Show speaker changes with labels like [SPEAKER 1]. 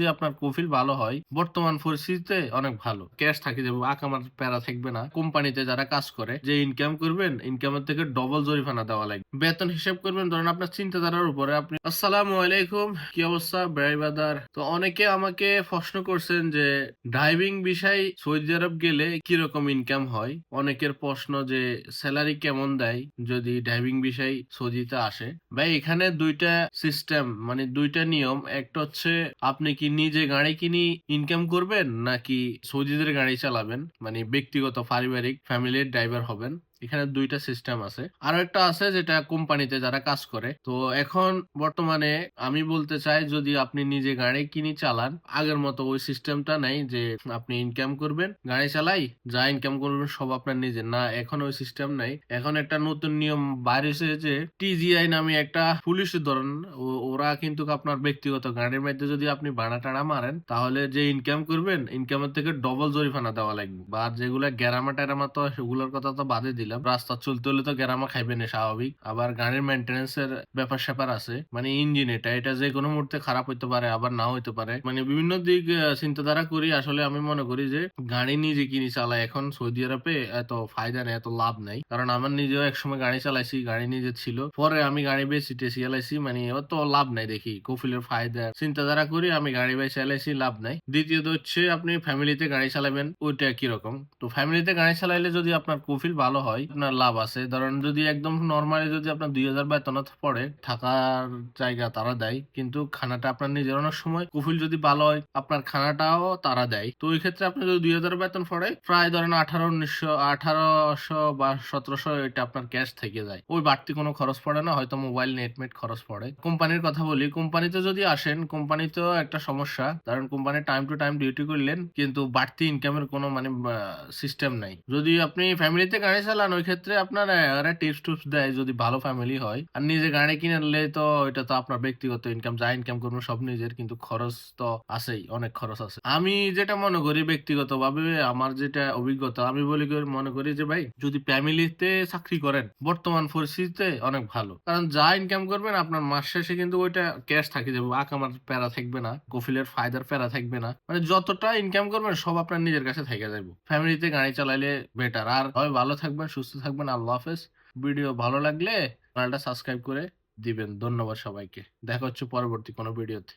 [SPEAKER 1] যদি আপনার কফিল ভালো হয়, বর্তমান পরিস্থিতিতে অনেক ভালো। ক্যাশ থাকে যাবে, আকামার প্যারা থাকবে না। কোম্পানিতে যারা কাজ করে যে ইনকাম করবেন, ইনকামের থেকে ডবল জরিমানা দেওয়া লাগবে। বেতন হিসাব করবেন ধরেন আপনার চিন্তাধারার উপরে। আপনি আসসালামু আলাইকুম, কি অবস্থা ভাই বাদার? তো অনেকে আমাকে প্রশ্ন করছেন যে ড্রাইভিং বিষয় সৌদি আরব গেলে কিরকম ইনকাম হয়। অনেকের প্রশ্ন যে স্যালারি কেমন দেয় যদি ড্রাইভিং বিষয় সৌদিতে আসে। ভাই এখানে দুইটা সিস্টেম, মানে দুইটা নিয়ম। একটা হচ্ছে আপনি কি নিজে গাড়ি কিনে ইনকাম করবেন নাকি সৌদিদের গাড়ি চালাবেন, মানে ব্যক্তিগত পারিবারিক ফ্যামিলির ড্রাইভার হবেন। এখানে দুইটা সিস্টেম আছে। আরো একটা আছে যেটা কোম্পানিতে যারা কাজ করে। তো এখন বর্তমানে আমি বলতে চাই, যদি আপনি নিজে গাড়ি কিনে চালান, আগের মতো ওই সিস্টেমটা নাই যে আপনি ইনকাম করবেন গাড়ি চালাই, যা ইনকাম করবেন সব আপনার নিজের না। এখন ওই সিস্টেম নাই। এখন একটা নতুন নিয়ম বাইর হয়েছে যে টিজিআই নামে একটা পুলিশ ধরেন, ওরা কিন্তু আপনার ব্যক্তিগত গাড়ির মধ্যে যদি আপনি ভাড়া টাড়া মারেন, তাহলে যে ইনকাম করবেন ইনকামের থেকে ডবল জরিমানা দেওয়া লাগবে। বা যেগুলা গেরামা টেরামা তো সেগুলোর কথা তো বাদে দিলাম, রাস্তা চলতে হলে তো গেরামা খাইবে না স্বাভাবিক। আবার গাড়ির মেনটেন্স এর ব্যাপার স্যাপার আছে, মানে ইঞ্জিন এটা যে কোনো মুহূর্তে খারাপ হইতে পারে, আবার নাও হইতে পারে। মানে বিভিন্ন দিক চিন্তাধারা করি। আসলে আমি মনে করি যে গাড়ি নিজে কিনে চালাই এখন সৌদি আরবে এত ফায়দা নেই, এত লাভ নাই। কারণ আমার নিজেও একসময় গাড়ি চালাইছি, গাড়ি নিজে ছিল, পরে আমি গাড়ি বেশি টেসি চালাইছি, মানে অত লাভ নাই দেখি কফিলের ফায়দা চিন্তাধারা করি আমি গাড়ি বেশি চালাইছি, লাভ নাই। দ্বিতীয়ত হচ্ছে আপনি ফ্যামিলিতে গাড়ি চালাবেন, ওইটা কিরকম। তো ফ্যামিলিতে গাড়ি চালাইলে যদি আপনার কফিল ভালো হয় আপনার লাভ আছে। ধরেন যদি একদম নর্মালি যদি আপনার 2000 বেতন পড়ে, থাকার জায়গা তারা দেয়, কিন্তু খানাটা আপনার নিজের। অনেক সময় কফিল যদি ভালো হয় আপনার খানাটাও তারা দেয়। তো ওই ক্ষেত্রে আপনি যদি 2000 বেতন পড়ে, প্রায় ধরেন 1800 বা 1700 এটা আপনার ক্যাশ থেকে যায়। ওই বাড়তি কোনো খরচ পড়ে না, হয়তো মোবাইল নেটমেট খরচ পড়ে। কোম্পানির কথা বলি, কোম্পানিতে যদি আসেন, কোম্পানিতেও একটা সমস্যা। কারণ company time to time duty করলেন, কিন্তু বাড়তি ইনকামের কোনো মানে সিস্টেম নাই। যদি আপনি ফ্যামিলিতে গাড়ি চালান, ওই ক্ষেত্রে আপনার টিপস টুপস দেয় যদি ভালো ফ্যামিলি হয়। আর নিজে গাড়ি কিনলে তো এটা তো আপনার ব্যক্তিগত ইনকাম, যা ইনকাম করবেন সব নিজের, কিন্তু খরচ তো আছেই, অনেক খরচ আছে। আমি যেটা মনে করি ব্যক্তিগত ভাবে, আমার যেটা অভিজ্ঞতা, আমি মনে করি যে ভাই যদি ফ্যামিলিতে চাকরি করেন বর্তমান পরিস্থিতিতে অনেক ভালো। কারণ যা ইনকাম করবেন আপনার মাস শেষে কিন্তু ওইটা ক্যাশ থাকে যাবে, আকামার প্যারা থাকবে না, কফিলের ফায়দার প্যারা থাকবে না। মানে যতটা ইনকাম করবেন সব আপনার নিজের কাছে থেকে যাবে। ফ্যামিলিতে গাড়ি চালাইলে বেটার। আর হয় ভালো থাকবেন, সুস্থ থাকবেন। আল্লাহ হাফেজ। ভিডিও ভালো লাগলে চ্যানেলটা সাবস্ক্রাইব করে দিবেন। ধন্যবাদ সবাইকে। দেখা হচ্ছে পরবর্তী কোনো ভিডিওতে।